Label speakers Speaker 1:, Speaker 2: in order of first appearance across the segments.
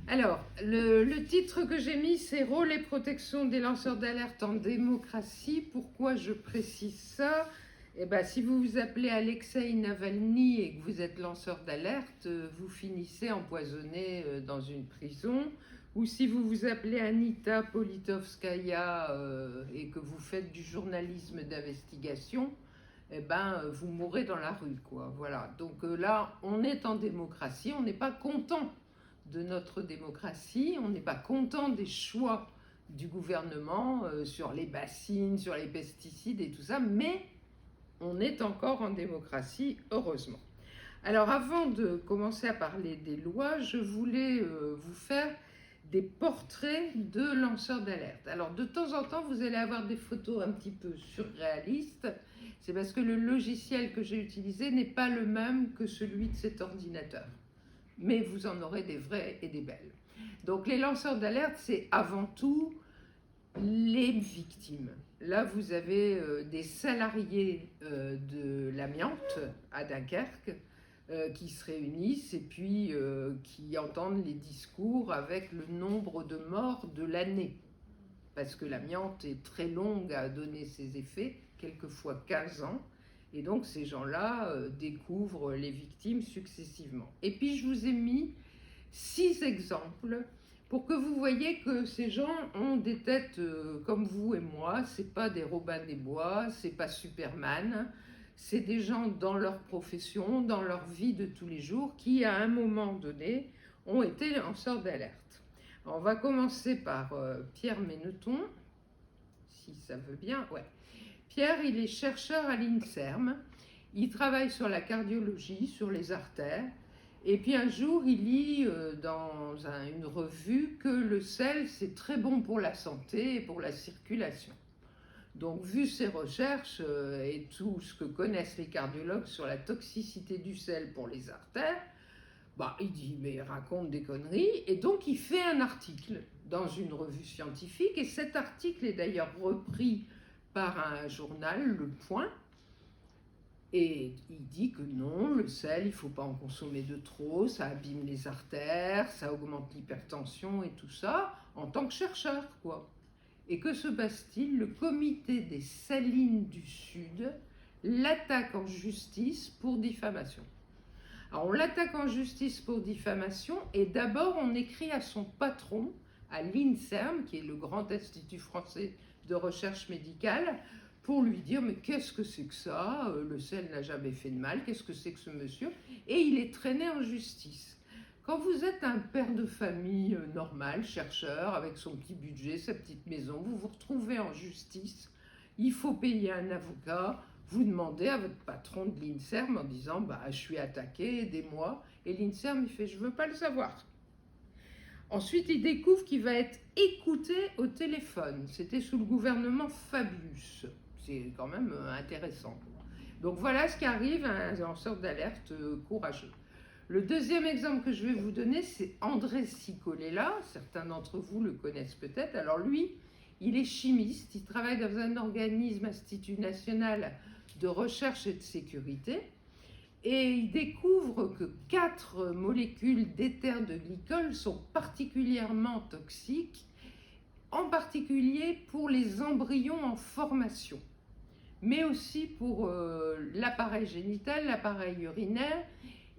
Speaker 1: Alors, le titre que j'ai mis, c'est Rôle et protection des lanceurs d'alerte en démocratie. Pourquoi je précise ça? Eh bien, si vous vous appelez Alexei Navalny et que vous êtes lanceur d'alerte, vous finissez empoisonné dans une prison. Ou si vous vous appelez Anita Politkovskaya et que vous faites du journalisme d'investigation, eh ben, vous mourrez dans la rue, quoi. Voilà. Donc là, on est en démocratie, on n'est pas content de notre démocratie, on n'est pas content des choix du gouvernement sur les bassines, sur les pesticides et tout ça, mais on est encore en démocratie, heureusement. Alors avant de commencer à parler des lois, je voulais vous faire des portraits de lanceurs d'alerte. Alors de temps en temps, vous allez avoir des photos un petit peu surréalistes. C'est parce que le logiciel que j'ai utilisé n'est pas le même que celui de cet ordinateur. Mais vous en aurez des vraies et des belles. Donc les lanceurs d'alerte, c'est avant tout les victimes. Là, vous avez des salariés de l'amiante à Dunkerque qui se réunissent et puis qui entendent les discours avec le nombre de morts de l'année. Parce que l'amiante est très longue à donner ses effets, quelquefois 15 ans. Et donc ces gens-là découvrent les victimes successivement. Et puis je vous ai mis 6 exemples pour que vous voyez que ces gens ont des têtes comme vous et moi. C'est pas des Robin des Bois, c'est pas Superman. C'est des gens dans leur profession, dans leur vie de tous les jours, qui à un moment donné ont été lanceurs d'alerte. On va commencer par Pierre Méneton, si ça veut bien. Ouais. Pierre, il est chercheur à l'INSERM. Il travaille sur la cardiologie, sur les artères. Et puis un jour, il lit dans une revue que le sel, c'est très bon pour la santé et pour la circulation. Donc, vu ses recherches et tout ce que connaissent les cardiologues sur la toxicité du sel pour les artères, bah, il dit, mais il raconte des conneries. Et donc, il fait un article dans une revue scientifique. Et cet article est d'ailleurs repris par un journal, Le Point. Et il dit que non, le sel, il ne faut pas en consommer de trop, ça abîme les artères, ça augmente l'hypertension et tout ça, en tant que chercheur, quoi. Et que se passe-t-il? Le comité des salines du Sud l'attaque en justice pour diffamation. Alors on l'attaque en justice pour diffamation et d'abord on écrit à son patron, à l'INSERM, qui est le grand institut français de recherche médicale, pour lui dire mais qu'est-ce que c'est que ça? Le sel n'a jamais fait de mal, qu'est-ce que c'est que ce monsieur? Et il est traîné en justice. Quand vous êtes un père de famille normal, chercheur, avec son petit budget, sa petite maison, vous vous retrouvez en justice, il faut payer un avocat, vous demandez à votre patron de l'INSERM en disant bah, je suis attaqué, aidez-moi. Et l'INSERM, il fait je ne veux pas le savoir. Ensuite, il découvre qu'il va être écouté au téléphone. C'était sous le gouvernement Fabius. C'est quand même intéressant. Donc voilà ce qui arrive à un lanceur d'alerte courageux. Le deuxième exemple que je vais vous donner, c'est André Cicolella. Certains d'entre vous le connaissent peut-être. Alors lui, il est chimiste. Il travaille dans un organisme, Institut national de recherche et de sécurité. Et il découvre que 4 molécules d'éther de glycol sont particulièrement toxiques, en particulier pour les embryons en formation, mais aussi pour l'appareil génital, l'appareil urinaire.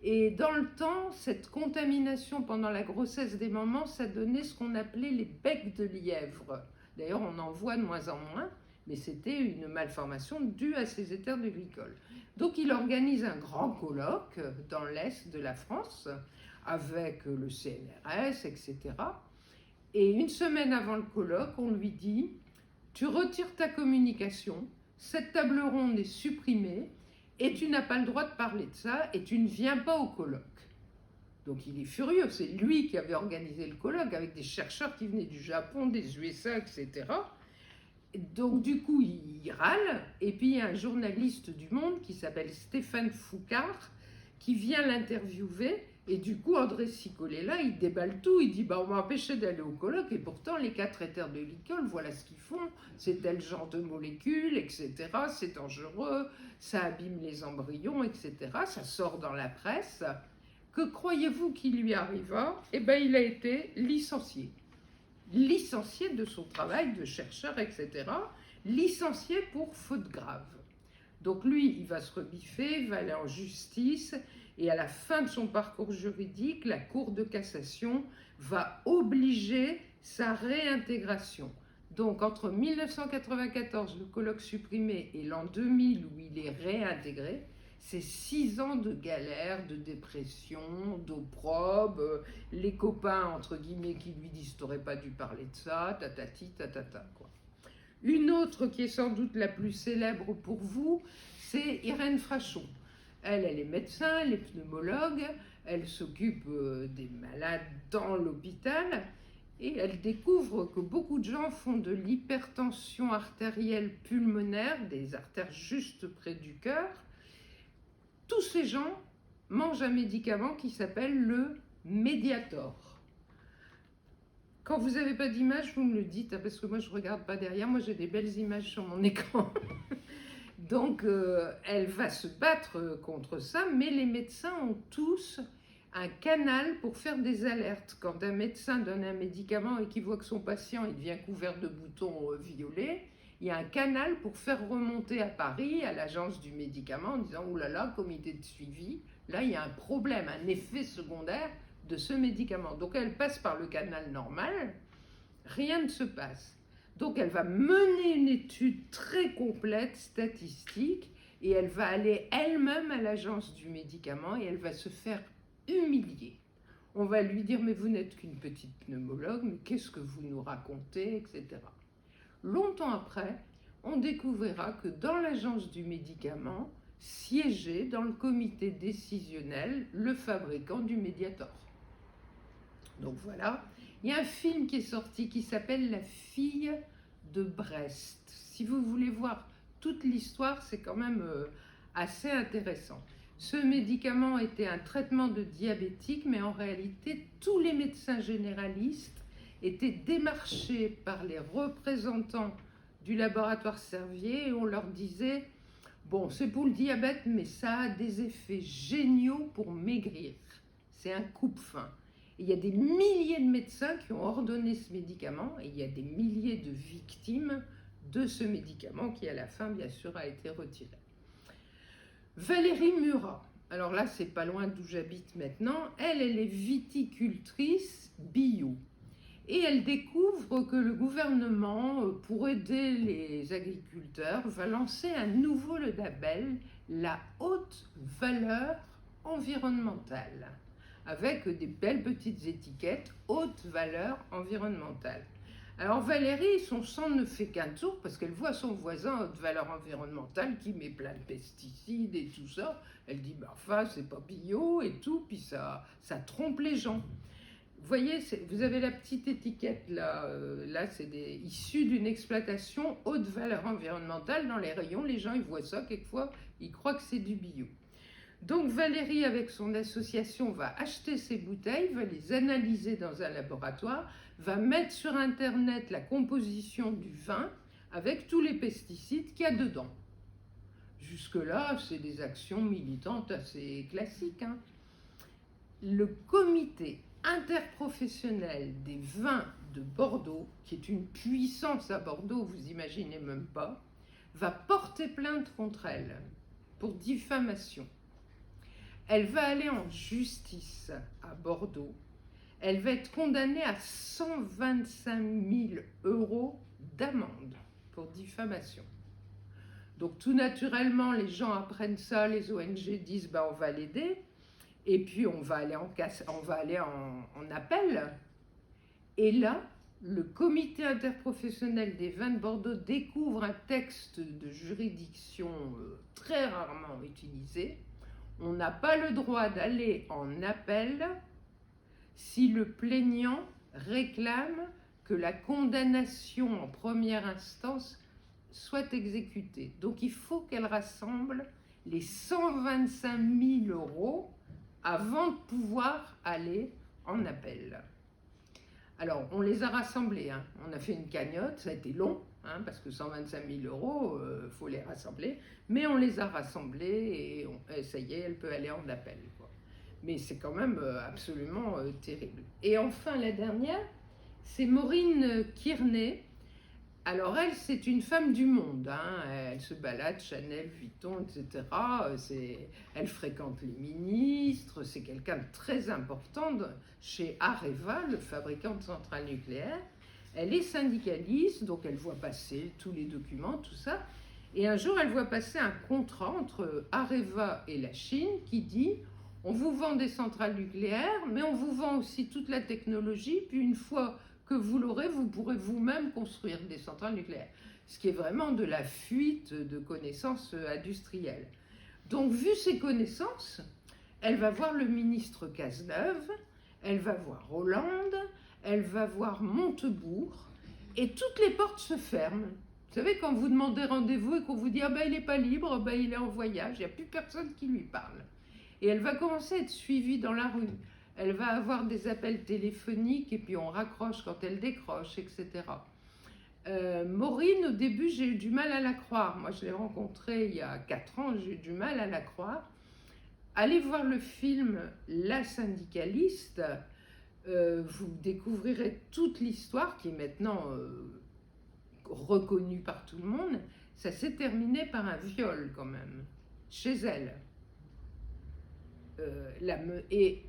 Speaker 1: Et dans le temps, cette contamination pendant la grossesse des mamans, ça donnait ce qu'on appelait les becs de lièvre. D'ailleurs, on en voit de moins en moins, mais c'était une malformation due à ces éthers de glycol. Donc il organise un grand colloque dans l'Est de la France avec le CNRS, etc. Et une semaine avant le colloque, on lui dit « Tu retires ta communication, cette table ronde est supprimée et tu n'as pas le droit de parler de ça et tu ne viens pas au colloque. » Donc il est furieux, c'est lui qui avait organisé le colloque avec des chercheurs qui venaient du Japon, des USA, etc. Donc du coup, il râle, et puis il y a un journaliste du Monde qui s'appelle Stéphane Foucard qui vient l'interviewer, et du coup, André Cicolella, il déballe tout, il dit bah, on m'a empêché d'aller au colloque, et pourtant les 4 éthers de glycol, voilà ce qu'ils font, c'est tel genre de molécules, etc., c'est dangereux, ça abîme les embryons, etc., ça sort dans la presse. Que croyez-vous qu'il lui arriva? Eh bien, il a été licencié. Licencié de son travail de chercheur, etc. Licencié pour faute grave. Donc lui, il va se rebiffer, il va aller en justice, et à la fin de son parcours juridique, la Cour de cassation va obliger sa réintégration. Donc entre 1994, le colloque supprimé, et l'an 2000 où il est réintégré, c'est 6 ans de galère, de dépression, d'opprobre, les copains, entre guillemets, qui lui disent « t'aurais pas dû parler de ça, tatati, tatata ». Une autre qui est sans doute la plus célèbre pour vous, c'est Irène Frachon. Elle est médecin, elle est pneumologue, elle s'occupe des malades dans l'hôpital et elle découvre que beaucoup de gens font de l'hypertension artérielle pulmonaire, des artères juste près du cœur. Tous ces gens mangent un médicament qui s'appelle le Mediator. Quand vous n'avez pas d'image, vous me le dites, hein, parce que moi je ne regarde pas derrière, moi j'ai des belles images sur mon écran. Donc elle va se battre contre ça, mais les médecins ont tous un canal pour faire des alertes. Quand un médecin donne un médicament et qu'il voit que son patient il devient couvert de boutons violets, il y a un canal pour faire remonter à Paris, à l'agence du médicament, en disant « Ouh là là, comité de suivi, là il y a un problème, un effet secondaire de ce médicament ». Donc elle passe par le canal normal, rien ne se passe. Donc elle va mener une étude très complète, statistique, et elle va aller elle-même à l'agence du médicament et elle va se faire humilier. On va lui dire « mais vous n'êtes qu'une petite pneumologue, mais qu'est-ce que vous nous racontez ?» etc. Longtemps après, on découvrira que dans l'agence du médicament siégeait dans le comité décisionnel le fabricant du Mediator. Donc voilà, il y a un film qui est sorti qui s'appelle La fille de Brest. Si vous voulez voir toute l'histoire, c'est quand même assez intéressant. Ce médicament était un traitement de diabétique, mais en réalité, tous les médecins généralistes étaient démarchés par les représentants du laboratoire Servier et on leur disait « Bon, c'est pour le diabète, mais ça a des effets géniaux pour maigrir. C'est un coupe-faim. » Il y a des milliers de médecins qui ont ordonné ce médicament et il y a des milliers de victimes de ce médicament qui, à la fin, bien sûr, a été retiré. Valérie Murat, alors là, c'est pas loin d'où j'habite maintenant, elle est viticultrice bio. Et elle découvre que le gouvernement, pour aider les agriculteurs, va lancer un nouveau label, la haute valeur environnementale, avec des belles petites étiquettes, haute valeur environnementale. Alors Valérie, son sang ne fait qu'un tour parce qu'elle voit son voisin haute valeur environnementale qui met plein de pesticides et tout ça. Elle dit, bah, enfin, c'est pas bio et tout, puis ça trompe les gens. Vous voyez, vous avez la petite étiquette là, là c'est issu d'une exploitation haute valeur environnementale. Dans les rayons, les gens ils voient ça, quelquefois ils croient que c'est du bio. Donc Valérie, avec son association, va acheter ces bouteilles, va les analyser dans un laboratoire, va mettre sur Internet la composition du vin avec tous les pesticides qu'il y a dedans. Jusque-là, c'est des actions militantes assez classiques, hein. Le comité interprofessionnel des vins de Bordeaux, qui est une puissance à Bordeaux, vous imaginez même pas, va porter plainte contre elle pour diffamation. Elle va aller en justice à Bordeaux. Elle va être condamnée à 125 000 € d'amende pour diffamation. Donc tout naturellement, les gens apprennent ça, les ONG disent bah, on va l'aider, et puis on va aller en appel. Et là, le comité interprofessionnel des vins de Bordeaux découvre un texte de juridiction très rarement utilisé. On n'a pas le droit d'aller en appel si le plaignant réclame que la condamnation en première instance soit exécutée. Donc il faut qu'elle rassemble les 125 000 € avant de pouvoir aller en appel. Alors, on les a rassemblés, hein. On a fait une cagnotte, ça a été long, hein, parce que 125 000 €, faut les rassembler, mais on les a rassemblés et ça y est, elle peut aller en appel, quoi. Mais c'est quand même absolument terrible. Et enfin, la dernière, c'est Maureen Kearney. Alors elle, c'est une femme du monde, hein. Elle se balade, Chanel, Vuitton, etc. Elle fréquente les ministres, c'est quelqu'un de très important chez Areva, le fabricant de centrales nucléaires. Elle est syndicaliste, donc elle voit passer tous les documents, tout ça. Et un jour, elle voit passer un contrat entre Areva et la Chine qui dit « On vous vend des centrales nucléaires, mais on vous vend aussi toute la technologie, puis une fois que vous l'aurez, vous pourrez vous-même construire des centrales nucléaires. » Ce qui est vraiment de la fuite de connaissances industrielles. Donc, vu ces connaissances, elle va voir le ministre Cazeneuve, elle va voir Hollande, elle va voir Montebourg, et toutes les portes se ferment. Vous savez, quand vous demandez rendez-vous et qu'on vous dit « Ah ben il n'est pas libre, ben il est en voyage », il n'y a plus personne qui lui parle. Et elle va commencer à être suivie dans la rue. Elle va avoir des appels téléphoniques et puis on raccroche quand elle décroche, etc. Maureen, au début, j'ai eu du mal à la croire. Moi, je l'ai rencontrée il y a 4 ans, j'ai eu du mal à la croire. Allez voir le film La syndicaliste, vous découvrirez toute l'histoire qui est maintenant reconnue par tout le monde. Ça s'est terminé par un viol quand même, chez elle. Et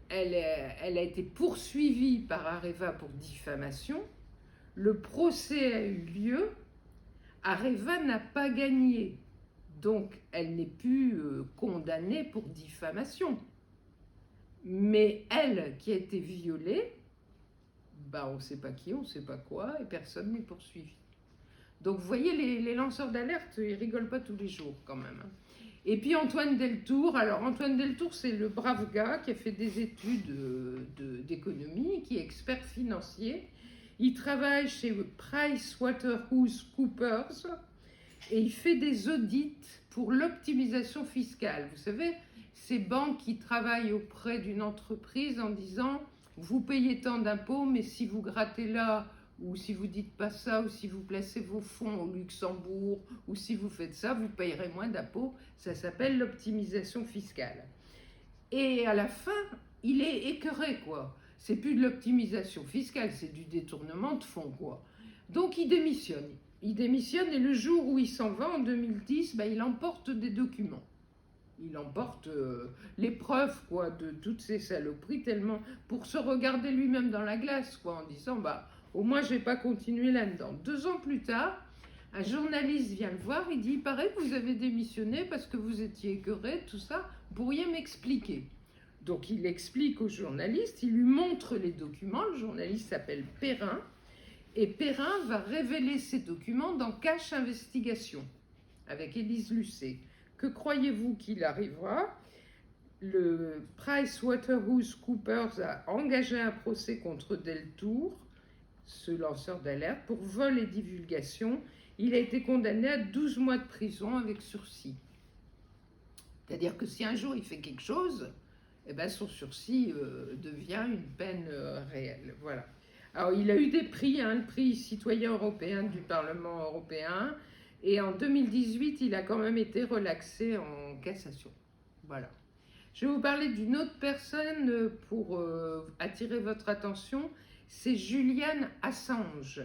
Speaker 1: elle a été poursuivie par Areva pour diffamation. Le procès a eu lieu. Areva n'a pas gagné. Donc, elle n'est plus condamnée pour diffamation. Mais elle, qui a été violée, bah, on ne sait pas qui, on ne sait pas quoi, et personne n'est poursuivi. Donc, vous voyez, les lanceurs d'alerte, ils rigolent pas tous les jours quand même. Et puis Antoine Deltour. Alors Antoine Deltour, c'est le brave gars qui a fait des études d'économie, qui est expert financier. Il travaille chez PricewaterhouseCoopers et il fait des audits pour l'optimisation fiscale. Vous savez, ces banques qui travaillent auprès d'une entreprise en disant « Vous payez tant d'impôts, mais si vous grattez là, ou si vous dites pas ça, ou si vous placez vos fonds au Luxembourg, ou si vous faites ça, vous payerez moins d'impôts. » Ça s'appelle l'optimisation fiscale. Et à la fin, il est écœuré, quoi. C'est plus de l'optimisation fiscale, c'est du détournement de fonds, quoi. Donc il démissionne. Il démissionne et le jour où il s'en va, en 2010, ben, il emporte des documents. Il emporte les preuves, quoi, de toutes ces saloperies, tellement pour se regarder lui-même dans la glace, quoi, en disant, bah, au moins, je ne vais pas continuer là-dedans. 2 ans plus tard, un journaliste vient le voir, il dit « Il paraît que vous avez démissionné parce que vous étiez écœuré, tout ça, vous pourriez m'expliquer ?» Donc, il explique au journaliste, il lui montre les documents, le journaliste s'appelle Perrin, et Perrin va révéler ces documents dans Cache Investigation, avec Élise Lucet. Que croyez-vous qu'il arrivera ? Le PricewaterhouseCoopers a engagé un procès contre Deltour, ce lanceur d'alerte, pour vol et divulgation. Il a été condamné à 12 mois de prison avec sursis. C'est-à-dire que si un jour il fait quelque chose, eh ben son sursis devient une peine réelle. Voilà. Alors il a eu des prix, hein, le prix citoyen européen du Parlement européen, et en 2018 il a quand même été relaxé en cassation. Voilà. Je vais vous parler d'une autre personne pour attirer votre attention. C'est Julian Assange.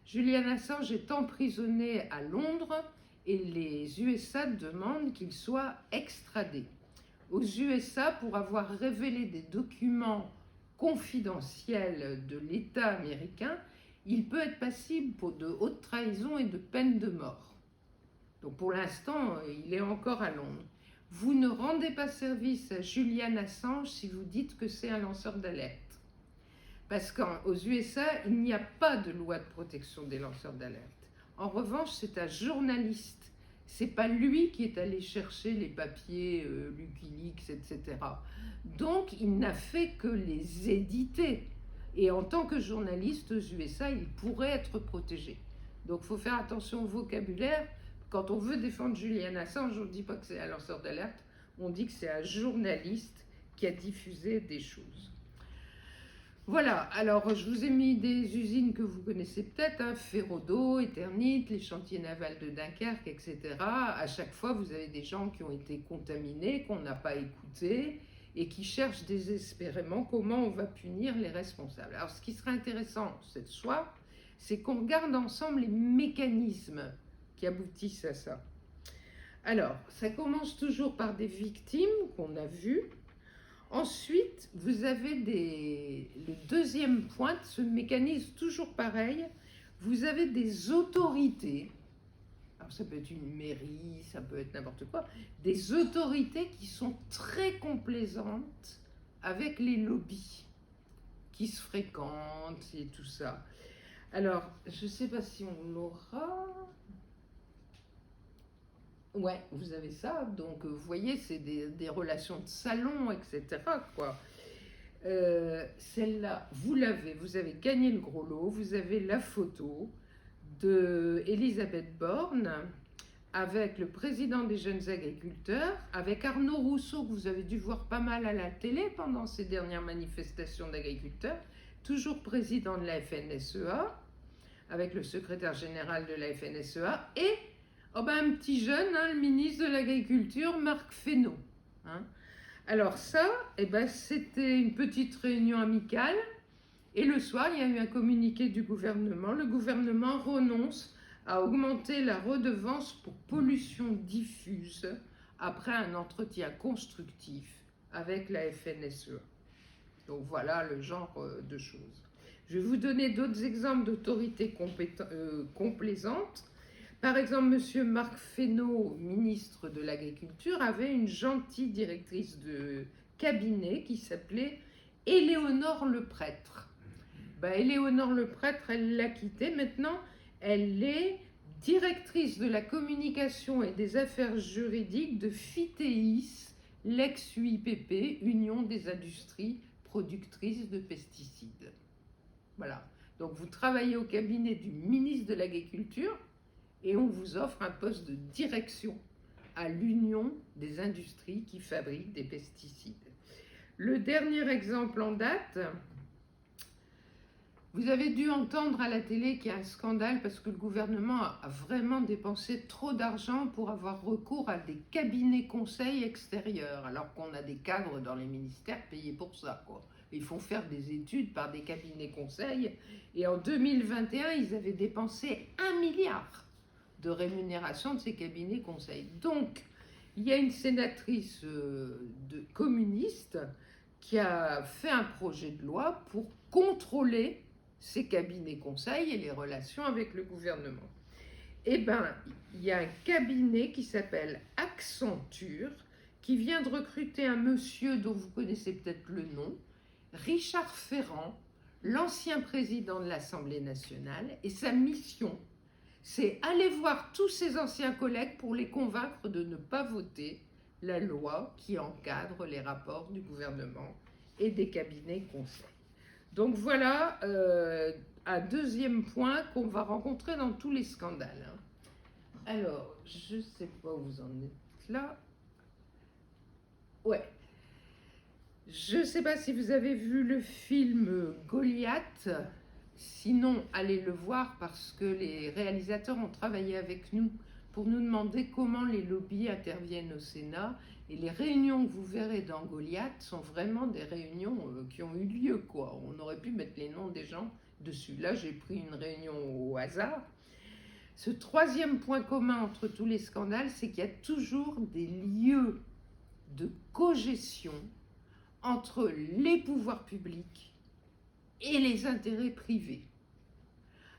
Speaker 1: Julian Assange est emprisonné à Londres et les USA demandent qu'il soit extradé. Aux USA, pour avoir révélé des documents confidentiels de l'État américain, il peut être passible de haute trahison et de peine de mort. Donc pour l'instant, il est encore à Londres. Vous ne rendez pas service à Julian Assange si vous dites que c'est un lanceur d'alerte. Parce qu'aux USA, il n'y a pas de loi de protection des lanceurs d'alerte. En revanche, c'est un journaliste. C'est pas lui qui est allé chercher les papiers Wikileaks, etc. Donc, il n'a fait que les éditer. Et en tant que journaliste aux USA, il pourrait être protégé. Donc, il faut faire attention au vocabulaire. Quand on veut défendre Julian Assange, on ne dit pas que c'est un lanceur d'alerte, on dit que c'est un journaliste qui a diffusé des choses. Voilà, alors je vous ai mis des usines que vous connaissez peut-être, hein, Ferrodo, Eternit, les chantiers navals de Dunkerque, etc. À chaque fois, vous avez des gens qui ont été contaminés, qu'on n'a pas écoutés, et qui cherche désespérément comment on va punir les responsables. Alors, ce qui serait intéressant cette soir, c'est qu'on regarde ensemble les mécanismes qui aboutissent à ça. Alors, ça commence toujours par des victimes qu'on a vues. Ensuite, vous avez le deuxième point de ce mécanisme, toujours pareil, vous avez des autorités. Alors ça peut être une mairie, ça peut être n'importe quoi, des autorités qui sont très complaisantes avec les lobbies, qui se fréquentent et tout ça. Alors, je ne sais pas si on l'aura. Ouais, vous avez ça. Donc, vous voyez, c'est des relations de salon, etc., quoi. Celle-là, vous l'avez, vous avez gagné le gros lot, vous avez la photo de Elisabeth Borne avec le président des jeunes agriculteurs, avec Arnaud Rousseau, que vous avez dû voir pas mal à la télé pendant ces dernières manifestations d'agriculteurs, toujours président de la FNSEA, avec le secrétaire général de la FNSEA, et un petit jeune, le ministre de l'Agriculture, Marc Fesneau. Alors ça, c'était une petite réunion amicale, et le soir, il y a eu un communiqué du gouvernement. Le gouvernement renonce à augmenter la redevance pour pollution diffuse après un entretien constructif avec la FNSEA. Donc voilà le genre de choses. Je vais vous donner d'autres exemples d'autorités complaisantes. Par exemple, M. Marc Fesneau, ministre de l'Agriculture, avait une gentille directrice de cabinet qui s'appelait Éléonore Leprêtre. Éléonore Leprêtre, elle l'a quittée. Maintenant, elle est directrice de la communication et des affaires juridiques de FITEIS, l'ex-UIPP, Union des industries productrices de pesticides. Voilà. Donc, vous travaillez au cabinet du ministre de l'Agriculture et on vous offre un poste de direction à l'Union des industries qui fabriquent des pesticides. Le dernier exemple en date, vous avez dû entendre à la télé qu'il y a un scandale parce que le gouvernement a vraiment dépensé trop d'argent pour avoir recours à des cabinets conseils extérieurs, alors qu'on a des cadres dans les ministères payés pour ça, quoi. Ils font faire des études par des cabinets conseils, et en 2021, ils avaient dépensé 1 milliard de rémunération de ces cabinets conseils. Donc, il y a une sénatrice communiste qui a fait un projet de loi pour contrôler ces cabinets conseils et les relations avec le gouvernement. Il y a un cabinet qui s'appelle Accenture, qui vient de recruter un monsieur dont vous connaissez peut-être le nom, Richard Ferrand, l'ancien président de l'Assemblée nationale, et sa mission, c'est aller voir tous ses anciens collègues pour les convaincre de ne pas voter la loi qui encadre les rapports du gouvernement et des cabinets conseils. Donc voilà un deuxième point qu'on va rencontrer dans tous les scandales. Alors, je ne sais pas où vous en êtes là. Ouais. Je ne sais pas si vous avez vu le film Goliath. Sinon, allez le voir parce que les réalisateurs ont travaillé avec nous pour nous demander comment les lobbies interviennent au Sénat. Et les réunions que vous verrez dans Goliath sont vraiment des réunions qui ont eu lieu, quoi. On aurait pu mettre les noms des gens dessus. Là, j'ai pris une réunion au hasard. Ce troisième point commun entre tous les scandales, c'est qu'il y a toujours des lieux de cogestion entre les pouvoirs publics et les intérêts privés.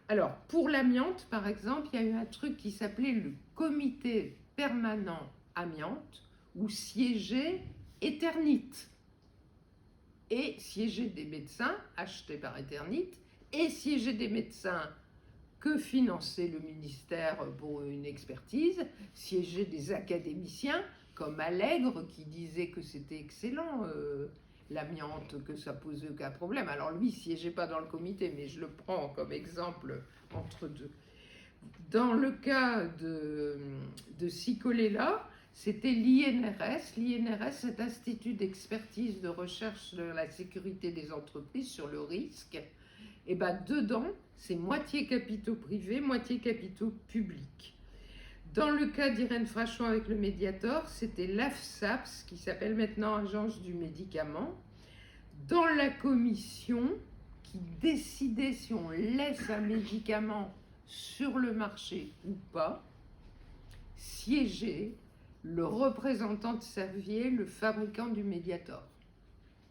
Speaker 1: Alors, pour l'amiante, par exemple, il y a eu un truc qui s'appelait le comité permanent amiante, où siégeaient Eternit, et siégeaient des médecins achetés par Eternit, et siégeaient des médecins que finançait le ministère pour une expertise, siégeaient des académiciens comme Allègre qui disait que c'était excellent, l'amiante, que ça posait aucun problème. Alors lui, il siégeait pas dans le comité, mais je le prends comme exemple entre deux. Dans le cas de Sicolela, c'était l'INRS. L'INRS, c'est Institut d'expertise de recherche sur la sécurité des entreprises, sur le risque. Dedans, c'est moitié capitaux privés, moitié capitaux publics. Dans le cas d'Irène Frachon avec le Mediator, c'était l'AFSAPS, qui s'appelle maintenant Agence du médicament, dans la commission qui décidait si on laisse un médicament sur le marché ou pas, siégeait le représentant de Servier, le fabricant du Mediator.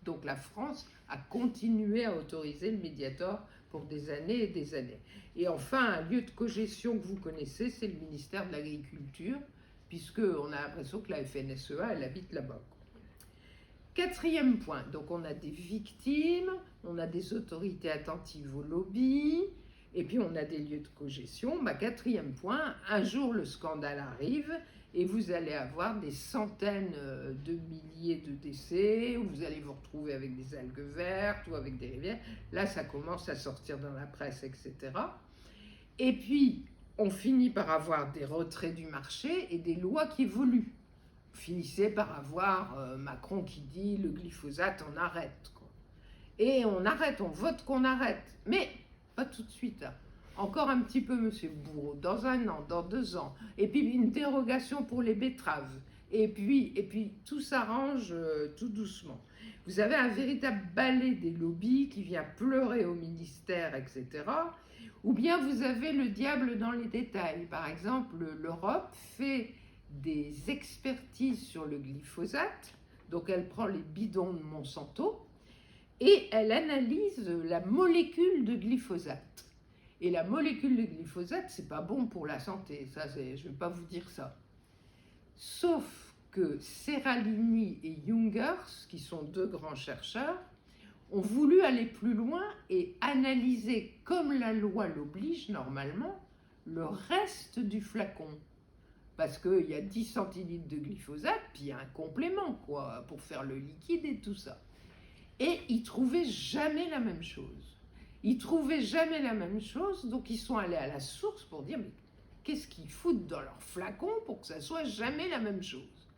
Speaker 1: Donc la France a continué à autoriser le Mediator pour des années et des années. Et enfin, un lieu de cogestion que vous connaissez, c'est le ministère de l'Agriculture, puisqu'on a l'impression que la FNSEA, elle habite là-bas. Quatrième point, donc on a des victimes, on a des autorités attentives au lobby, et puis on a des lieux de cogestion. Quatrième point, un jour le scandale arrive, et vous allez avoir des centaines de milliers de décès, où vous allez vous retrouver avec des algues vertes ou avec des rivières. Là, ça commence à sortir dans la presse, etc. Et puis, on finit par avoir des retraits du marché et des lois qui évoluent. Vous finissez par avoir Macron qui dit le glyphosate, on arrête, quoi. Et on arrête, on vote qu'on arrête. Mais pas tout de suite, hein. Encore un petit peu, monsieur Bourreau, dans 1 an, dans 2 ans, et puis une dérogation pour les betteraves, et puis tout s'arrange tout doucement. Vous avez un véritable balai des lobbies qui vient pleurer au ministère, etc. Ou bien vous avez le diable dans les détails. Par exemple, l'Europe fait des expertises sur le glyphosate, donc elle prend les bidons de Monsanto, et elle analyse la molécule de glyphosate. Et la molécule de glyphosate, c'est pas bon pour la santé, ça, je ne vais pas vous dire ça. Sauf que Seralini et Jungers, qui sont 2 grands chercheurs, ont voulu aller plus loin et analyser, comme la loi l'oblige normalement, le reste du flacon. Parce qu'il y a 10 centilitres de glyphosate, puis il y a un complément, quoi, pour faire le liquide et tout ça. Et ils trouvaient jamais la même chose. Ils trouvaient jamais la même chose, donc ils sont allés à la source pour dire mais qu'est-ce qu'ils foutent dans leur flacon pour que ça soit jamais la même chose?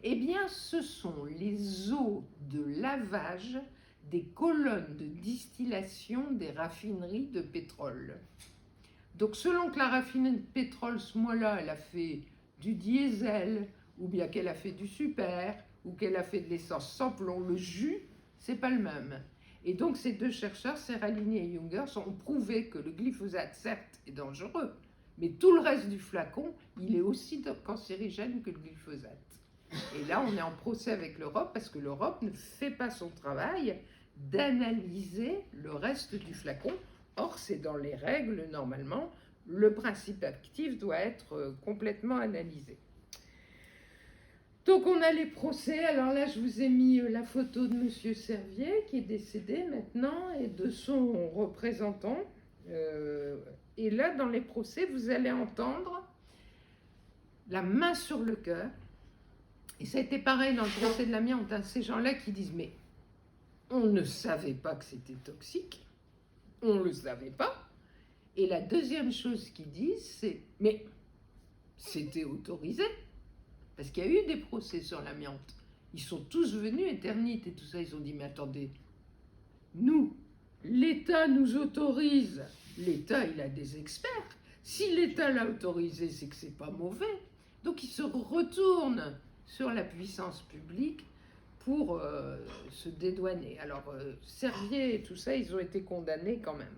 Speaker 1: Eh bien, ce sont les eaux de lavage des colonnes de distillation des raffineries de pétrole. Donc, selon que la raffinerie de pétrole, ce mois-là, elle a fait du diesel, ou bien qu'elle a fait du super, ou qu'elle a fait de l'essence sans plomb, le jus, c'est pas le même. Et donc, ces 2 chercheurs, Seralini et Jungers, ont prouvé que le glyphosate, certes, est dangereux, mais tout le reste du flacon, il est aussi cancérigène que le glyphosate. Et là, on est en procès avec l'Europe, parce que l'Europe ne fait pas son travail d'analyser le reste du flacon. Or, c'est dans les règles, normalement, le principe actif doit être complètement analysé. Donc on a les procès. Alors là, je vous ai mis la photo de monsieur Servier, qui est décédé maintenant, et de son représentant. Et là, dans les procès, vous allez entendre la main sur le cœur. Et ça a été pareil dans le procès de l'amiante, hein, ces gens-là qui disent « mais on ne savait pas que c'était toxique, on ne le savait pas ». Et la deuxième chose qu'ils disent, c'est « mais c'était autorisé ». Parce qu'il y a eu des procès sur l'amiante. Ils sont tous venus, Eternit et tout ça, ils ont dit, mais attendez, nous, l'État nous autorise. L'État, il a des experts. Si l'État l'a autorisé, c'est que c'est pas mauvais. Donc ils se retournent sur la puissance publique pour se dédouaner. Alors, Servier et tout ça, ils ont été condamnés quand même.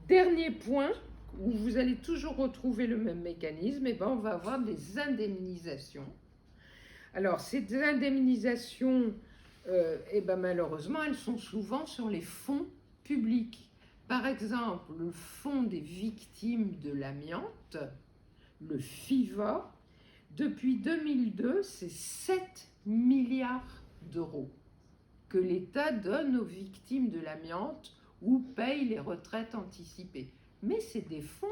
Speaker 1: Dernier point, où vous allez toujours retrouver le même mécanisme, et ben on va avoir des indemnisations. Alors, ces indemnisations, et ben malheureusement, elles sont souvent sur les fonds publics. Par exemple, le fonds des victimes de l'amiante, le FIVA, depuis 2002, c'est 7 milliards d'euros que l'État donne aux victimes de l'amiante ou paye les retraites anticipées. Mais c'est des fonds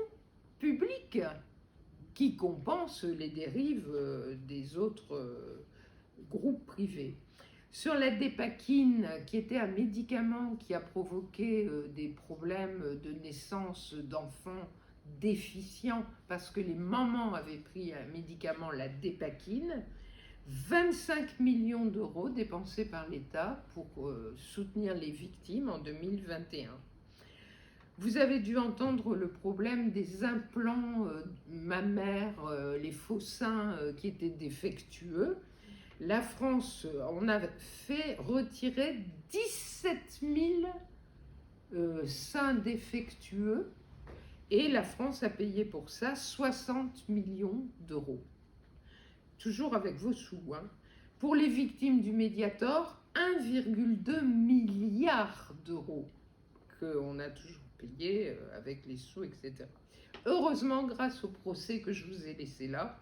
Speaker 1: publics qui compensent les dérives des autres groupes privés. Sur la dépakine, qui était un médicament qui a provoqué des problèmes de naissance d'enfants déficients parce que les mamans avaient pris un médicament, la dépakine, 25 millions d'euros dépensés par l'État pour soutenir les victimes en 2021. Vous avez dû entendre le problème des implants mammaires, les faux seins qui étaient défectueux. La France, on a fait retirer 17 000 seins défectueux et la France a payé pour ça 60 millions d'euros. Toujours avec vos sous. Hein. Pour les victimes du Mediator, 1,2 milliard d'euros qu'on a toujours payé avec les sous, etc. Heureusement, grâce au procès que je vous ai laissé là,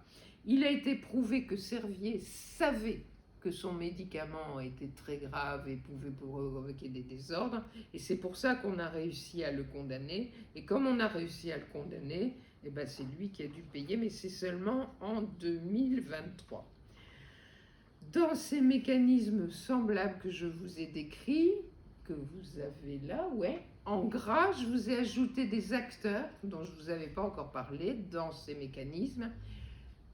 Speaker 1: il a été prouvé que Servier savait que son médicament était très grave et pouvait provoquer des désordres. Et c'est pour ça qu'on a réussi à le condamner. Et comme on a réussi à le condamner, eh ben c'est lui qui a dû payer, mais c'est seulement en 2023. Dans ces mécanismes semblables que je vous ai décrits, que vous avez là, ouais, en gras, je vous ai ajouté des acteurs dont je ne vous avais pas encore parlé dans ces mécanismes.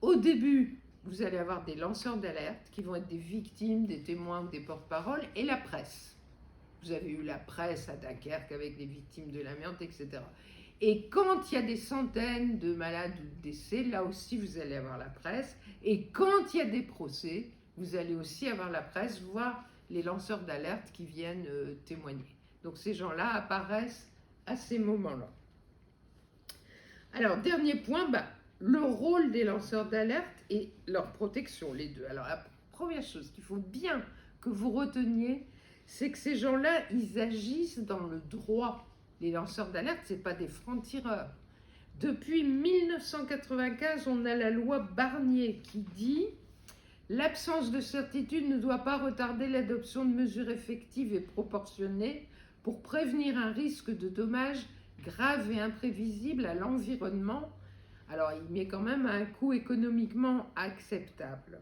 Speaker 1: Au début, vous allez avoir des lanceurs d'alerte qui vont être des victimes, des témoins ou des porte-paroles, et la presse. Vous avez eu la presse à Dunkerque avec les victimes de l'amiante, etc. Et quand il y a des centaines de malades ou de décès, là aussi vous allez avoir la presse. Et quand il y a des procès, vous allez aussi avoir la presse, voire les lanceurs d'alerte qui viennent témoigner. Donc ces gens-là apparaissent à ces moments-là. Alors, dernier point, le rôle des lanceurs d'alerte et leur protection, les deux. Alors, la première chose qu'il faut bien que vous reteniez, c'est que ces gens-là, ils agissent dans le droit. Les lanceurs d'alerte, ce n'est pas des francs-tireurs. Depuis 1995, on a la loi Barnier qui dit « L'absence de certitude ne doit pas retarder l'adoption de mesures effectives et proportionnées pour prévenir un risque de dommages graves et imprévisibles à l'environnement. » Alors, il met quand même un coût économiquement acceptable.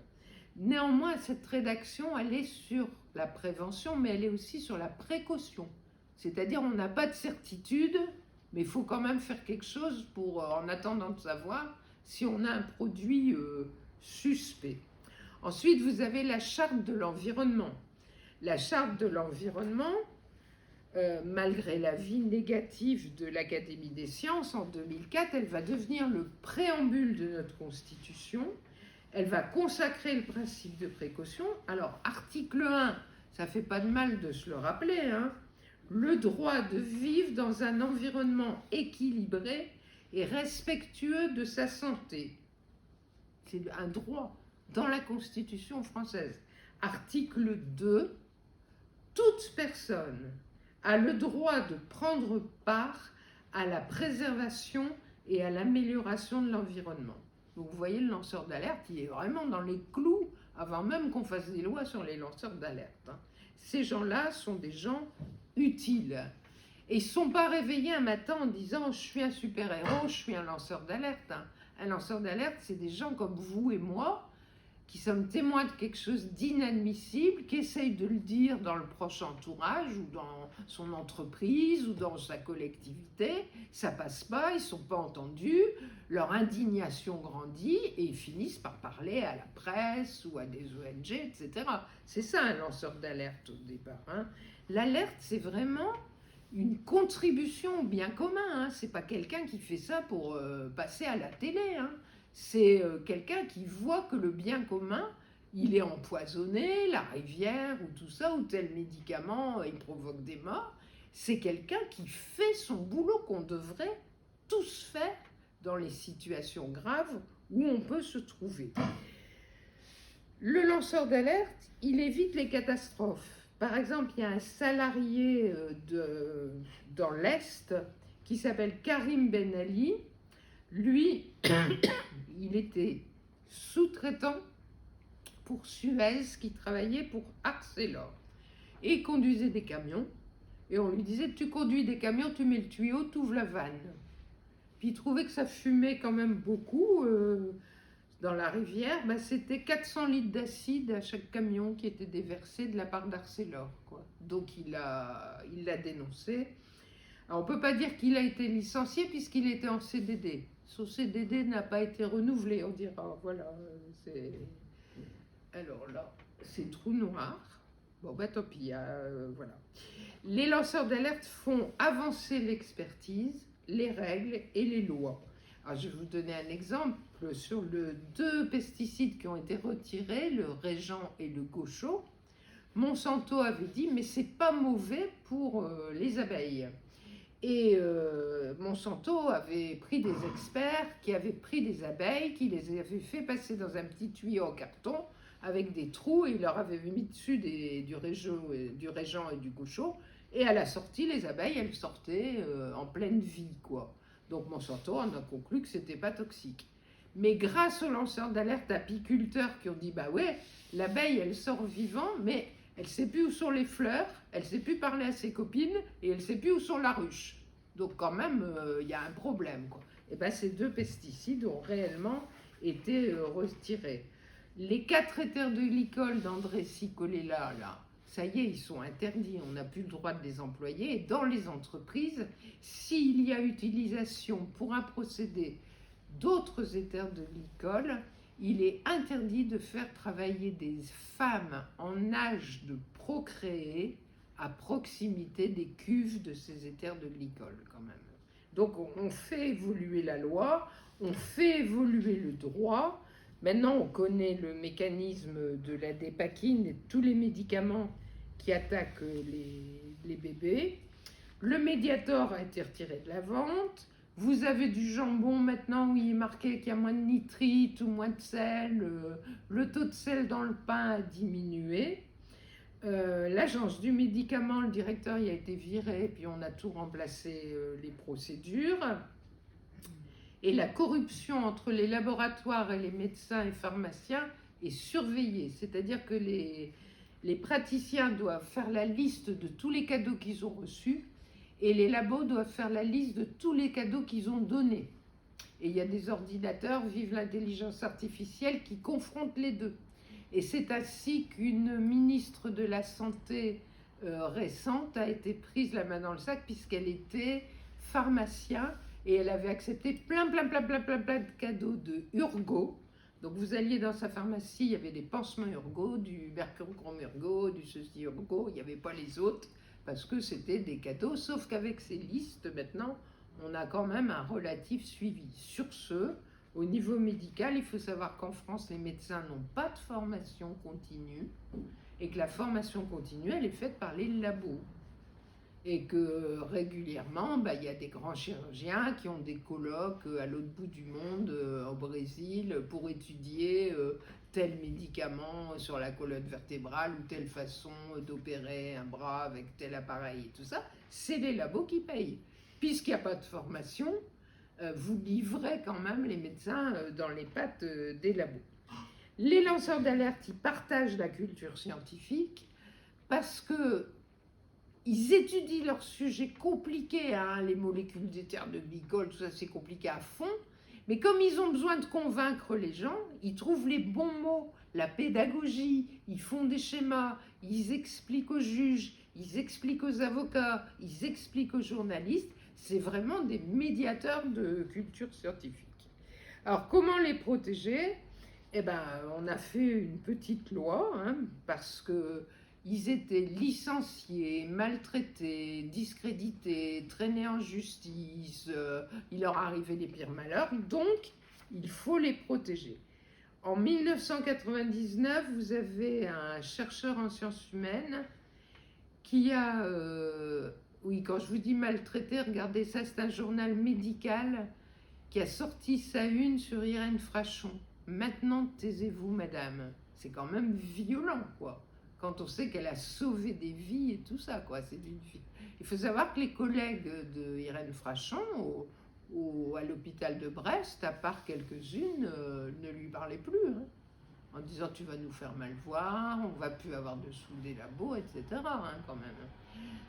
Speaker 1: Néanmoins, cette rédaction, elle est sur la prévention, mais elle est aussi sur la précaution. C'est-à-dire, on n'a pas de certitude, mais il faut quand même faire quelque chose pour, en attendant de savoir si on a un produit suspect. Ensuite, vous avez la charte de l'environnement. La charte de l'environnement, malgré l'avis négatif de l'Académie des sciences en 2004, elle va devenir le préambule de notre Constitution. Elle va consacrer le principe de précaution. Alors, article 1, ça ne fait pas de mal de se le rappeler, hein, le droit de vivre dans un environnement équilibré et respectueux de sa santé. C'est un droit dans la Constitution française. Article 2, toute personne a le droit de prendre part à la préservation et à l'amélioration de l'environnement. Donc vous voyez, le lanceur d'alerte, il est vraiment dans les clous avant même qu'on fasse des lois sur les lanceurs d'alerte. Ces gens-là sont des gens utiles. Et ils ne sont pas réveillés un matin en disant « je suis un super-héros, je suis un lanceur d'alerte ». Un lanceur d'alerte, c'est des gens comme vous et moi qui sommes témoins de quelque chose d'inadmissible, qui essayent de le dire dans le proche entourage ou dans son entreprise ou dans sa collectivité. Ça passe pas, ils ne sont pas entendus, leur indignation grandit et ils finissent par parler à la presse ou à des ONG, etc. C'est ça un lanceur d'alerte au départ. Hein. L'alerte, c'est vraiment une contribution au bien commun. Hein. Ce n'est pas quelqu'un qui fait ça pour passer à la télé. Hein. C'est quelqu'un qui voit que le bien commun, il est empoisonné, la rivière ou tout ça, ou tel médicament, il provoque des morts. C'est quelqu'un qui fait son boulot qu'on devrait tous faire dans les situations graves où on peut se trouver. Le lanceur d'alerte, il évite les catastrophes. Par exemple, il y a un salarié dans l'Est qui s'appelle Karim Ben Ali. Lui, il était sous-traitant pour Suez qui travaillait pour Arcelor. Et il conduisait des camions. Et on lui disait, tu conduis des camions, tu mets le tuyau, tu ouvres la vanne. Puis il trouvait que ça fumait quand même beaucoup dans la rivière. C'était 400 litres d'acide à chaque camion qui était déversé de la part d'Arcelor. Donc il l'a dénoncé. Alors, on ne peut pas dire qu'il a été licencié puisqu'il était en CDD. Son CDD n'a pas été renouvelé, on dira. Voilà, alors là, c'est trou noir. Bon, tant pis, voilà. Les lanceurs d'alerte font avancer l'expertise, les règles et les lois. Alors, je vais vous donner un exemple sur les 2 pesticides qui ont été retirés, le Régent et le Gaucho. Monsanto avait dit mais c'est pas mauvais pour les abeilles. Et Monsanto avait pris des experts qui avaient pris des abeilles, qui les avaient fait passer dans un petit tuyau en carton avec des trous, et il leur avait mis dessus du Régent et du Gaucho. Et à la sortie, les abeilles, elles sortaient en pleine vie, quoi. Donc Monsanto en a conclu que c'était pas toxique. Mais grâce aux lanceurs d'alerte apiculteurs qui ont dit bah ouais, l'abeille elle sort vivant, mais elle sait plus où sont les fleurs, elle sait plus parler à ses copines et elle sait plus où sont la ruche. Donc quand même, il y a un problème, quoi. Et ben ces 2 pesticides ont réellement été retirés. Les 4 éthers de glycol d'André Cicolella, là, ça y est, ils sont interdits, on n'a plus le droit de les employer. Et dans les entreprises, s'il y a utilisation pour un procédé d'autres éthers de glycol, il est interdit de faire travailler des femmes en âge de procréer à proximité des cuves de ces éthers de glycol, quand même. Donc on fait évoluer la loi, on fait évoluer le droit. Maintenant, on connaît le mécanisme de la dépakine et tous les médicaments qui attaquent les bébés. Le Mediator a été retiré de la vente. Vous avez du jambon maintenant où il est marqué qu'il y a moins de nitrite ou moins de sel. Le taux de sel dans le pain a diminué. L'agence du médicament, le directeur y a été viré, puis on a tout remplacé les procédures. Et la corruption entre les laboratoires et les médecins et pharmaciens est surveillée. C'est-à-dire que les praticiens doivent faire la liste de tous les cadeaux qu'ils ont reçus et les labos doivent faire la liste de tous les cadeaux qu'ils ont donnés. Et il y a des ordinateurs, vive l'intelligence artificielle, qui confrontent les deux. Et c'est ainsi qu'une ministre de la Santé récente a été prise la main dans le sac puisqu'elle était pharmacien et elle avait accepté plein de cadeaux de Urgo. Donc vous alliez dans sa pharmacie, il y avait des pansements Urgo, du mercurochrome Urgo, du ceci Urgo, il n'y avait pas les autres parce que c'était des cadeaux, sauf qu'avec ces listes maintenant, on a quand même un relatif suivi. Sur ce, au niveau médical, il faut savoir qu'en France, les médecins n'ont pas de formation continue et que la formation continue, elle est faite par les labos. Et que régulièrement, il y a des grands chirurgiens qui ont des colloques à l'autre bout du monde, au Brésil, pour étudier tel médicament sur la colonne vertébrale ou telle façon d'opérer un bras avec tel appareil et tout ça. C'est les labos qui payent. Puisqu'il n'y a pas de formation, vous livrez quand même les médecins dans les pattes des labos. Les lanceurs d'alerte, ils partagent la culture scientifique parce que ils étudient leurs sujets compliqués, hein, les molécules d'éther de glycol, tout ça c'est compliqué à fond, mais comme ils ont besoin de convaincre les gens, ils trouvent les bons mots, la pédagogie, ils font des schémas, ils expliquent aux juges, ils expliquent aux avocats, ils expliquent aux journalistes, c'est vraiment des médiateurs de culture scientifique. Alors comment les protéger ? Eh ben, on a fait une petite loi, hein, parce que ils étaient licenciés, maltraités, discrédités, traînés en justice, il leur arrivait les pires malheurs, donc il faut les protéger. En 1999, vous avez un chercheur en sciences humaines qui a, oui, quand je vous dis maltraité, regardez ça, c'est un journal médical qui a sorti sa une sur Irène Frachon. Maintenant, taisez-vous, madame. C'est quand même violent, quoi. Quand on sait qu'elle a sauvé des vies et tout ça, quoi. C'est une vie. Il faut savoir que les collègues de Irène Frachon à l'hôpital de Brest, à part quelques-unes, ne lui parlaient plus, hein, en disant tu vas nous faire mal voir, on va plus avoir de sous des labos, etc. Hein, quand même.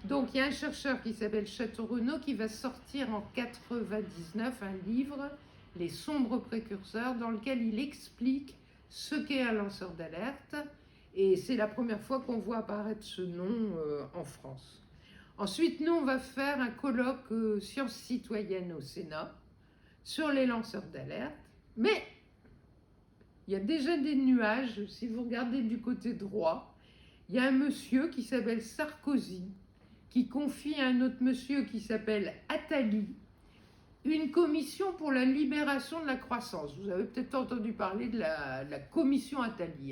Speaker 1: Donc il y a un chercheur qui s'appelle Château-Renaud qui va sortir en 99 un livre, Les sombres précurseurs, dans lequel il explique ce qu'est un lanceur d'alerte. Et c'est la première fois qu'on voit apparaître ce nom en France. Ensuite, nous, on va faire un colloque sciences citoyennes au Sénat sur les lanceurs d'alerte. Mais il y a déjà des nuages. Si vous regardez du côté droit, il y a un monsieur qui s'appelle Sarkozy, qui confie à un autre monsieur qui s'appelle Attali une commission pour la libération de la croissance. Vous avez peut-être entendu parler de la commission Attali.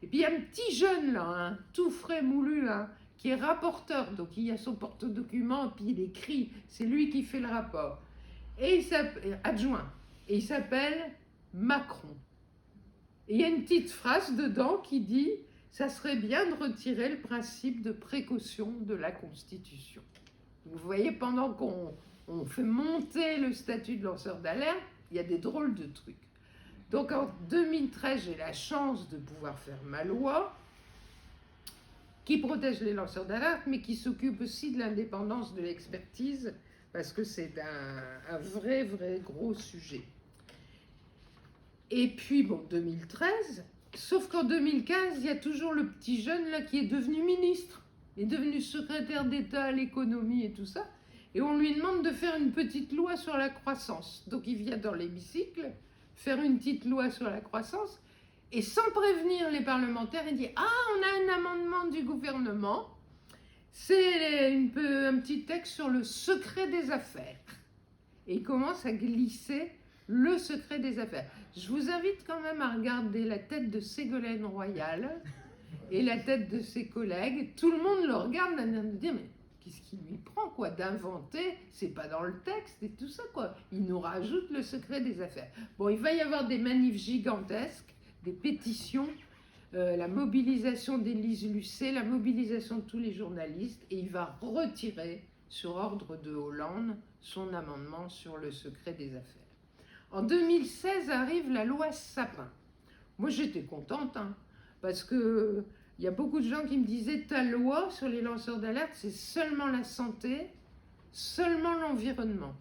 Speaker 1: Et puis il y a un petit jeune là, hein, tout frais moulu là, qui est rapporteur, donc il a son porte-document, puis il écrit, c'est lui qui fait le rapport. Et il s'appelle adjoint, et il s'appelle Macron. Et il y a une petite phrase dedans qui dit « ça serait bien de retirer le principe de précaution de la Constitution ». Vous voyez, pendant qu'on fait monter le statut de lanceur d'alerte, il y a des drôles de trucs. Donc en 2013, j'ai la chance de pouvoir faire ma loi qui protège les lanceurs d'alerte, mais qui s'occupe aussi de l'indépendance de l'expertise, parce que c'est un vrai gros sujet. Et puis, bon, 2013, sauf qu'en 2015, il y a toujours le petit jeune là qui est devenu ministre, il est devenu secrétaire d'État à l'économie et tout ça, et on lui demande de faire une petite loi sur la croissance. Donc il vient dans l'hémicycle faire une petite loi sur la croissance, et sans prévenir les parlementaires, il dit « Ah, on a un amendement du gouvernement, c'est un petit texte sur le secret des affaires. » Et il commence à glisser le secret des affaires. Je vous invite quand même à regarder la tête de Ségolène Royal et la tête de ses collègues. Tout le monde le regarde en train de dire « Mais qu'est-ce qui lui prend, quoi, d'inventer? C'est pas dans le texte et tout ça, quoi. » Il nous rajoute le secret des affaires. Bon, il va y avoir des manifs gigantesques, des pétitions, la mobilisation d'Élise Lucet, la mobilisation de tous les journalistes, et il va retirer, sur ordre de Hollande, son amendement sur le secret des affaires. En 2016 arrive la loi Sapin. Moi, j'étais contente, hein, parce que il y a beaucoup de gens qui me disaient « Ta loi sur les lanceurs d'alerte, c'est seulement la santé, seulement l'environnement. »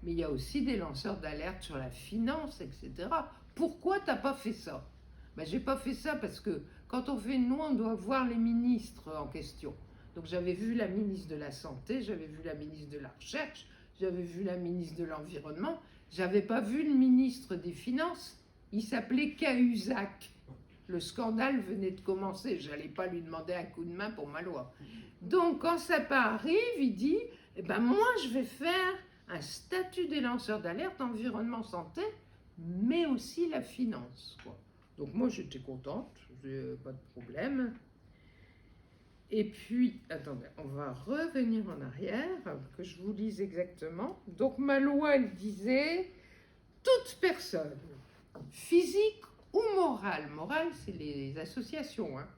Speaker 1: Mais il y a aussi des lanceurs d'alerte sur la finance, etc. Pourquoi tu n'as pas fait ça? Ben, j'ai pas fait ça parce que quand on fait une loi, on doit voir les ministres en question. Donc j'avais vu la ministre de la Santé, j'avais vu la ministre de la Recherche, j'avais vu la ministre de l'Environnement, j'avais pas vu le ministre des Finances. Il s'appelait Cahuzac. Le scandale venait de commencer, j'allais pas lui demander un coup de main pour ma loi. Donc quand Sapin arrive, il dit eh ben moi je vais faire un statut des lanceurs d'alerte, environnement, santé, mais aussi la finance, quoi. Donc moi j'étais contente, pas de problème. Et puis, attendez, on va revenir en arrière, que je vous lise exactement. Donc ma loi, elle disait, toute personne, physique ou morale, morale c'est les associations, hein,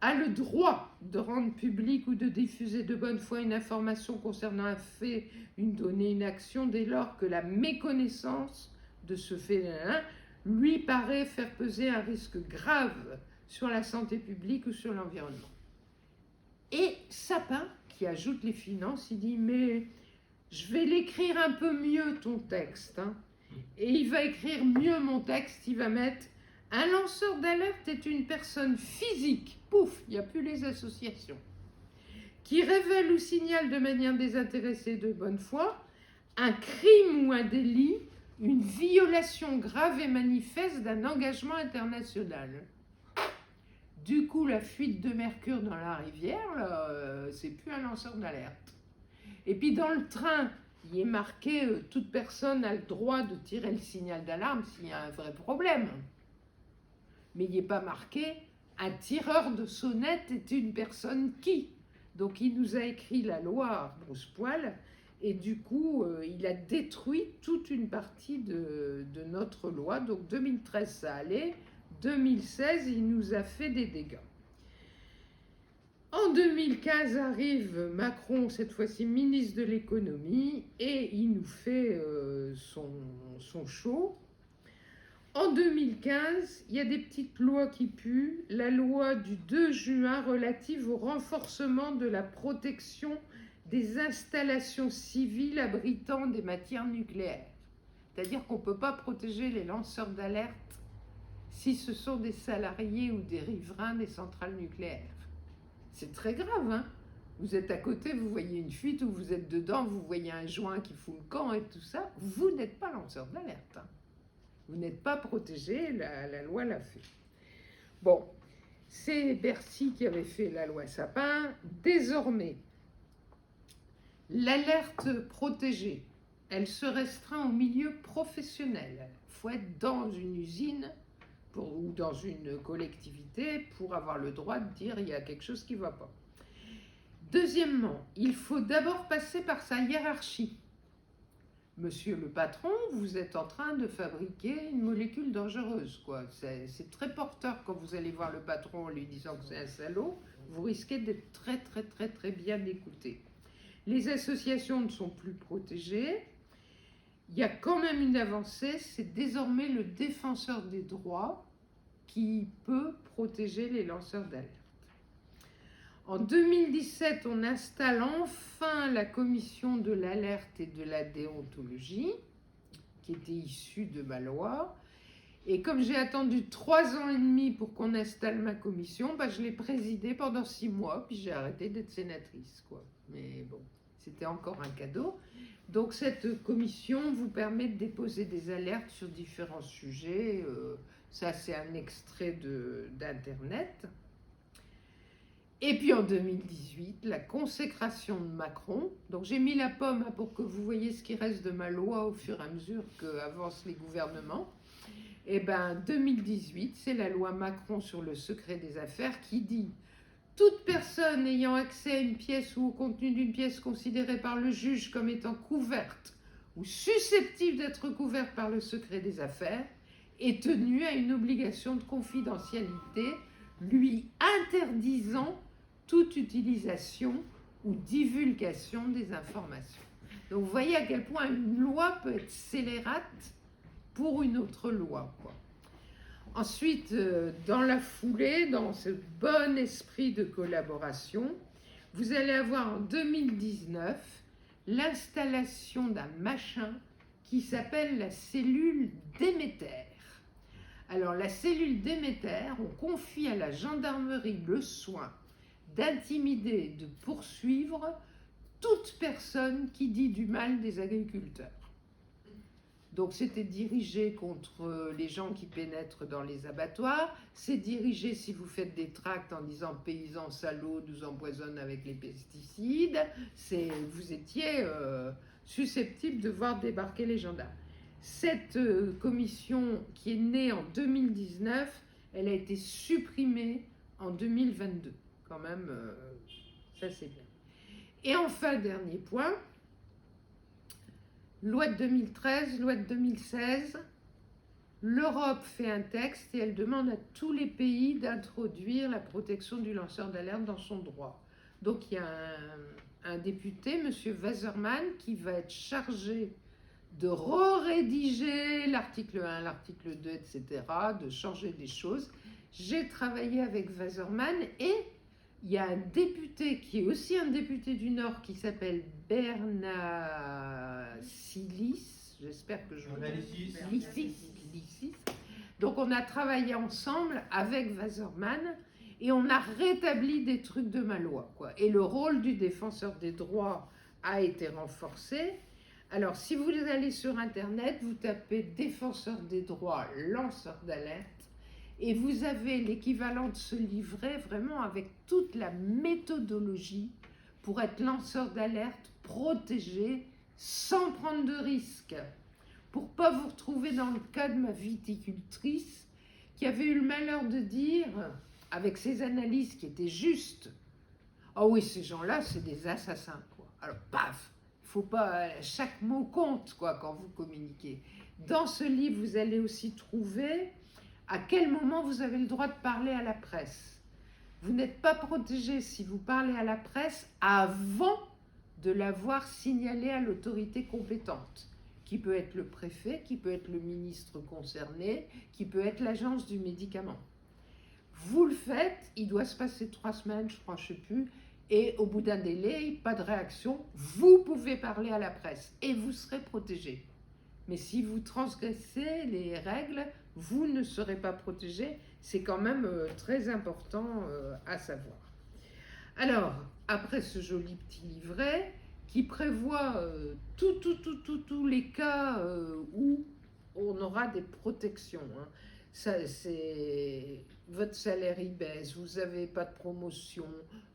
Speaker 1: a le droit de rendre public ou de diffuser de bonne foi une information concernant un fait, une donnée, une action, dès lors que la méconnaissance de ce fait lui paraît faire peser un risque grave sur la santé publique ou sur l'environnement. Et Sapin, qui ajoute les finances, il dit « Mais je vais l'écrire un peu mieux ton texte. Hein. » Et il va écrire mieux mon texte, il va mettre « Un lanceur d'alerte est une personne physique, pouf, il n'y a plus les associations, qui révèle ou signale de manière désintéressée de bonne foi un crime ou un délit, une violation grave et manifeste d'un engagement international. » Du coup, la fuite de mercure dans la rivière, là, c'est plus un lanceur d'alerte. Et puis dans le train, il est marqué toute personne a le droit de tirer le signal d'alarme s'il y a un vrai problème. Mais il n'est pas marqué un tireur de sonnette est une personne qui. Donc il nous a écrit la loi Brousse-Poil, et du coup, il a détruit toute une partie de notre loi. Donc 2013, ça allait. 2016, il nous a fait des dégâts. En 2015 arrive Macron, cette fois-ci ministre de l'économie, et il nous fait son show. En 2015, il y a des petites lois qui puent. La loi du 2 juin relative au renforcement de la protection des installations civiles abritant des matières nucléaires. C'est-à-dire qu'on ne peut pas protéger les lanceurs d'alerte si ce sont des salariés ou des riverains des centrales nucléaires. C'est très grave, hein? Vous êtes à côté, vous voyez une fuite, ou vous êtes dedans, vous voyez un joint qui fout le camp et tout ça, vous n'êtes pas lanceur d'alerte. Hein? Vous n'êtes pas protégé, la loi l'a fait. Bon, c'est Bercy qui avait fait la loi Sapin. Désormais, L'alerte protégée, elle se restreint au milieu professionnel. Il faut être dans une usine ou dans une collectivité pour avoir le droit de dire il y a quelque chose qui ne va pas. Deuxièmement, il faut d'abord passer par sa hiérarchie. Monsieur le patron, vous êtes en train de fabriquer une molécule dangereuse, quoi. C'est très porteur quand vous allez voir le patron en lui disant que c'est un salaud. Vous risquez d'être très bien écouté. Les associations ne sont plus protégées. Il y a quand même une avancée, c'est désormais le défenseur des droits qui peut protéger les lanceurs d'alerte. En 2017, on installe enfin la commission de l'alerte et de la déontologie, qui était issue de ma loi. Et comme j'ai attendu 3 ans et demi pour qu'on installe ma commission, je l'ai présidée pendant 6 mois, puis j'ai arrêté d'être sénatrice, quoi. Mais bon, c'était encore un cadeau. Donc cette commission vous permet de déposer des alertes sur différents sujets. Ça, c'est un extrait d'Internet. Et puis en 2018, la consécration de Macron. Donc j'ai mis la pomme pour que vous voyez ce qui reste de ma loi au fur et à mesure qu'avancent les gouvernements. Et 2018, c'est la loi Macron sur le secret des affaires qui dit « Toute personne ayant accès à une pièce ou au contenu d'une pièce considérée par le juge comme étant couverte ou susceptible d'être couverte par le secret des affaires est tenue à une obligation de confidentialité lui interdisant toute utilisation ou divulgation des informations. » Donc vous voyez à quel point une loi peut être scélérate pour une autre loi, quoi. Ensuite, dans la foulée, dans ce bon esprit de collaboration, vous allez avoir en 2019 l'installation d'un machin qui s'appelle la cellule Déméter. Alors la cellule Déméter, on confie à la gendarmerie le soin d'intimider, de poursuivre toute personne qui dit du mal des agriculteurs. Donc c'était dirigé contre les gens qui pénètrent dans les abattoirs, c'est dirigé si vous faites des tracts en disant « paysans salauds nous empoisonnent avec les pesticides », vous étiez susceptible de voir débarquer les gendarmes. Cette commission qui est née en 2019, elle a été supprimée en 2022. Quand même, ça c'est bien. Et enfin, dernier point, loi de 2013, loi de 2016, l'Europe fait un texte et elle demande à tous les pays d'introduire la protection du lanceur d'alerte dans son droit. Donc il y a un député, M. Waserman, qui va être chargé de rédiger l'article 1, l'article 2, etc., de changer des choses. J'ai travaillé avec Waserman et il y a un député qui est aussi un député du Nord qui s'appelle Bernard Silis, j'espère que je vous Lissis. Donc on a travaillé ensemble avec Waserman et on a rétabli des trucs de ma loi, quoi. Et le rôle du défenseur des droits a été renforcé. Alors si vous allez sur Internet, vous tapez défenseur des droits, lanceur d'alerte, et vous avez l'équivalent de ce livret vraiment avec toute la méthodologie pour être lanceur d'alerte, protégé, sans prendre de risques. Pour ne pas vous retrouver dans le cas de ma viticultrice qui avait eu le malheur de dire, avec ses analyses qui étaient justes, « Ah oui, ces gens-là, c'est des assassins, quoi. » Alors, paf, il ne faut pas... Chaque mot compte, quoi, quand vous communiquez. Dans ce livre, vous allez aussi trouver à quel moment vous avez le droit de parler à la presse. Vous n'êtes pas protégé si vous parlez à la presse avant de l'avoir signalé à l'autorité compétente, qui peut être le préfet, qui peut être le ministre concerné, qui peut être l'agence du médicament. Vous le faites, il doit se passer 3 semaines, je crois, je ne sais plus, et au bout d'un délai, pas de réaction, vous pouvez parler à la presse et vous serez protégé. Mais si vous transgressez les règles, vous ne serez pas protégé. C'est quand même très important à savoir. Alors, après ce joli petit livret qui prévoit tous les cas où on aura des protections, hein. votre salaire il baisse, vous n'avez pas de promotion,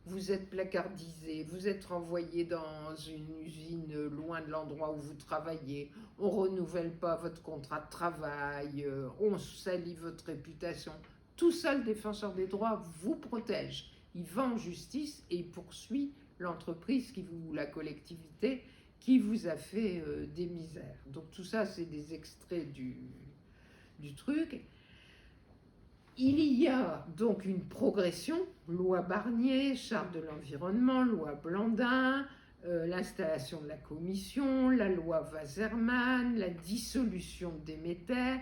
Speaker 1: vous êtes placardisé, vous êtes renvoyé dans une usine loin de l'endroit où vous travaillez, on ne renouvelle pas votre contrat de travail, on salit votre réputation. Tout ça, le défenseur des droits vous protège. Il va en justice et il poursuit l'entreprise ou la collectivité qui vous a fait des misères. Donc tout ça, c'est des extraits du truc. Il y a donc une progression, loi Barnier, charte de l'environnement, loi Blandin, l'installation de la commission, la loi Wasserman, la dissolution de Déméter,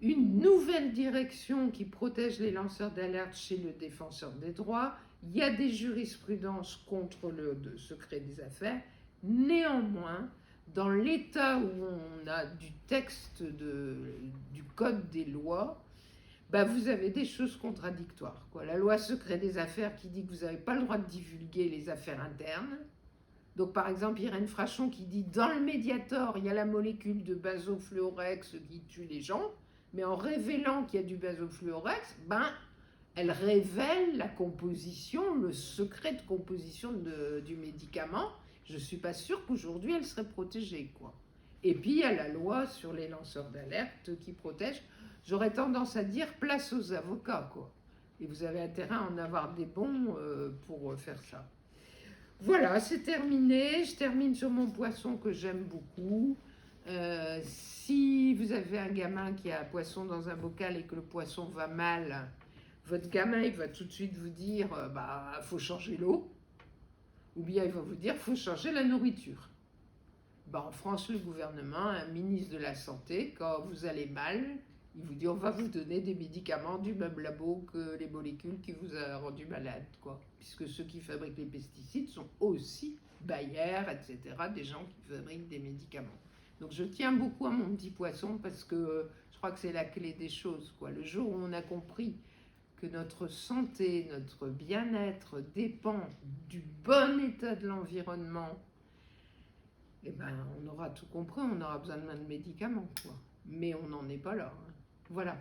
Speaker 1: une nouvelle direction qui protège les lanceurs d'alerte chez le défenseur des droits. Il y a des jurisprudences contre le secret des affaires. Néanmoins, dans l'état où on a du texte du code des lois, vous avez des choses contradictoires. La loi secret des affaires qui dit que vous n'avez pas le droit de divulguer les affaires internes. Donc par exemple, Irène Frachon qui dit dans le Mediator, il y a la molécule de benzofluorex qui tue les gens, mais en révélant qu'il y a du benzofluorex, elle révèle la composition, le secret de composition du médicament. Je ne suis pas sûre qu'aujourd'hui elle serait protégée, Et puis il y a la loi sur les lanceurs d'alerte qui protège. J'aurais tendance à dire place aux avocats, Et vous avez intérêt à en avoir des bons pour faire ça. Voilà, c'est terminé. Je termine sur mon poisson que j'aime beaucoup. Si vous avez un gamin qui a un poisson dans un bocal et que le poisson va mal, votre gamin, il va tout de suite vous dire faut changer l'eau. Ou bien il va vous dire faut changer la nourriture. En France, le gouvernement, un ministre de la Santé, quand vous allez mal, il vous dit on va vous donner des médicaments du même labo que les molécules qui vous a rendu malade, Puisque ceux qui fabriquent les pesticides sont aussi Bayer, etc., des gens qui fabriquent des médicaments. Donc je tiens beaucoup à mon petit poisson parce que je crois que c'est la clé des choses, Le jour où on a compris que notre santé, notre bien-être dépend du bon état de l'environnement, on aura tout compris, on aura besoin de moins de médicaments, Mais on n'en est pas là. Voilà.